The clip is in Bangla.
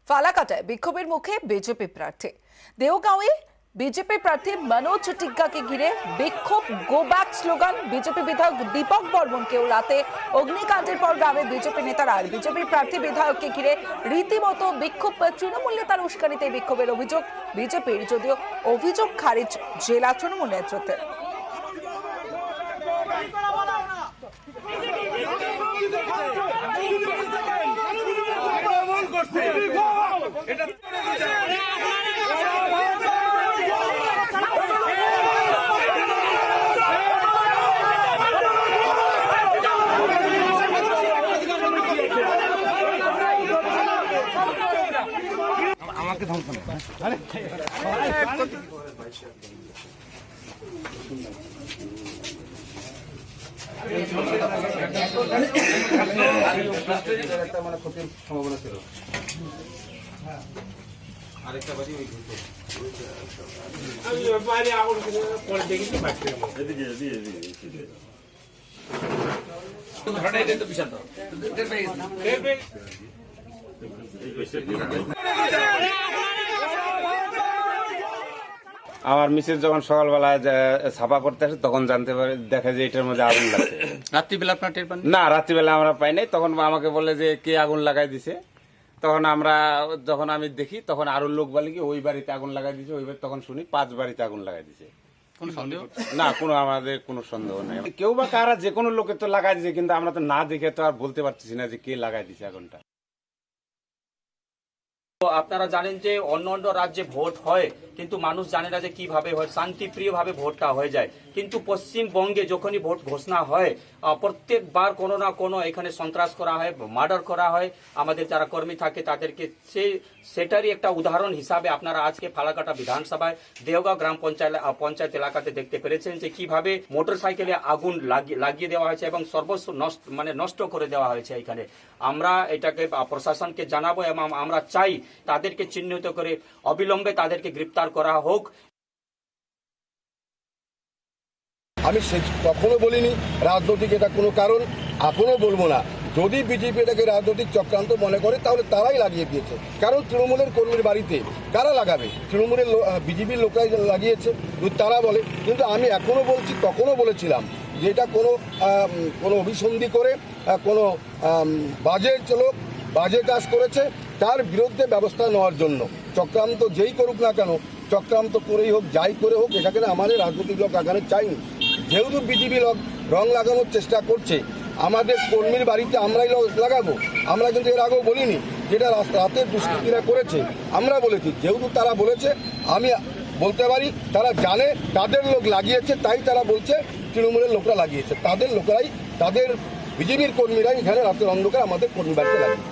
ফালাকাটায় বিক্ষোভের মুখে বিজেপি প্রার্থী। দেওগাঁওয়ে বিজেপি প্রার্থী মনোজ টিগ্গাকে ঘিরে বিক্ষোভ, গো ব্যাক স্লোগান। বিজেপি বিধায়ক দীপক বর্মনকেও রাতে অগ্নিকাণ্ডের পর গ্রামে বিজেপি নেতারা আর বিজেপি প্রার্থী বিধায়ককে ঘিরে রীতিমতো বিক্ষোভ। তৃণমূল নেতার উস্কানিতে বিক্ষোভের অভিযোগ বিজেপির, যদিও অভিযোগ খারিজ জেলা তৃণমূল নেতৃত্বের। আমাকে ধ্বংস না। আরে মানে ক্ষতির সম্ভাবনা ছিল। আরেকটা বাড়ি ওই আমি বাইরে আগুন পরে দেখেছি বাড়তে এদিকে ঘটাই দিতে বিশাল তো আমার মিসেস যখন সকালবেলায় ছাপা করতে আসে তখন জানতে পারে, দেখে যে এটার মধ্যে আগুন লাগছে। রাত্রিবেলা আপনার টের পান? না, রাত্রিবেলা আমরা পাই নাই। তখন আমাকে বলে যে কে আগুন লাগাই দিছে। তখন যখন আমি দেখি তখন আরো লোক বলে কি ওই বাড়িতে আগুন লাগাই দিছে। ওই বাড়ি তখন শুনি 5 বাড়িতে আগুন লাগাই দিছে। কোনো সন্দেহ না, আমাদের কোনো সন্দেহ নেই। কেউ বা কারা যে কোনো লোকে তো লাগাই দিছে, কিন্তু আমরা তো না দেখে তো আর বলতে পারতেছি না যে কে লাগাই দিছে আগুনটা। আপনারা জানেন যে অন্য অন্য রাজ্যে ভোট হয়, কিন্তু মানুষ জানে না যে কিভাবে হয়, শান্তিপ্রিয় ভাবে ভোটটা হয়ে যায়। কিন্তু পশ্চিমবঙ্গে যখনই ভোট ঘোষণা হয় প্রত্যেকবার কোনো না কোনো এখানে সন্ত্রাস করা হয়, মার্ডার করা হয়। আমাদের যারা কর্মী থাকে তাদেরকে সেটারই একটা উদাহরণ হিসাবে আপনারা আজকে ফালাকাটা বিধানসভায় দেওগাঁও গ্রাম পঞ্চায়েত এলাকাতে দেখতে পেরেছেন যে কিভাবে মোটরসাইকেলে আগুন লাগিয়ে দেওয়া হয়েছে এবং সর্বস্ব নষ্ট করে দেওয়া হয়েছে। এখানে আমরা এটাকে প্রশাসনকে জানাবো এবং আমরা চাই তাদেরকে চিহ্নিত করে অবিলম্বে তাদেরকে গ্রেপ্তার করা হোক। আমি কখনো বলিনি রাজনৈতিক এটা কোনো কারণ, এখনো বলবো না। যদি বিজেপি এটাকে রাজনৈতিক চক্রান্ত মনে করে তাহলে তারাই লাগিয়ে দিয়েছে। কারণ তৃণমূলের কর্মীর বাড়িতে কারা লাগাবে? তৃণমূলের বিজেপির লোকরাই লাগিয়েছে, তারা বলে। কিন্তু আমি এখনো বলছি, তখনও বলেছিলাম যে এটা কোনো অভিসন্ধি করে কোনো বাজে কাজ করেছে, তার বিরুদ্ধে ব্যবস্থা নেওয়ার জন্য। চক্রান্ত যেই করুক না কেন, চক্রান্ত করেই হোক, যাই করে হোক, এটাকে না আমাদের রাজনৈতিক লোক লাগানো চাইনি। যেহেতু বিজেপি লোক রং লাগানোর চেষ্টা করছে, আমাদের কর্মীর বাড়িতে আমরাই লাগাবো। আমরা কিন্তু এর আগেও বলিনি যেটা রাতে দুষ্কৃতীরা করেছে, আমরা বলেছি। যেহেতু তারা বলেছে, আমি বলতে পারি তারা জানে তাদের লোক লাগিয়েছে, তাই তারা বলছে তৃণমূলের লোকরা লাগিয়েছে। তাদের লোকেরাই, তাদের বিজেপির কর্মীরাই এখানে রাতের অন্ধকার আমাদের কর্মী বাড়িতে লাগিয়েছে।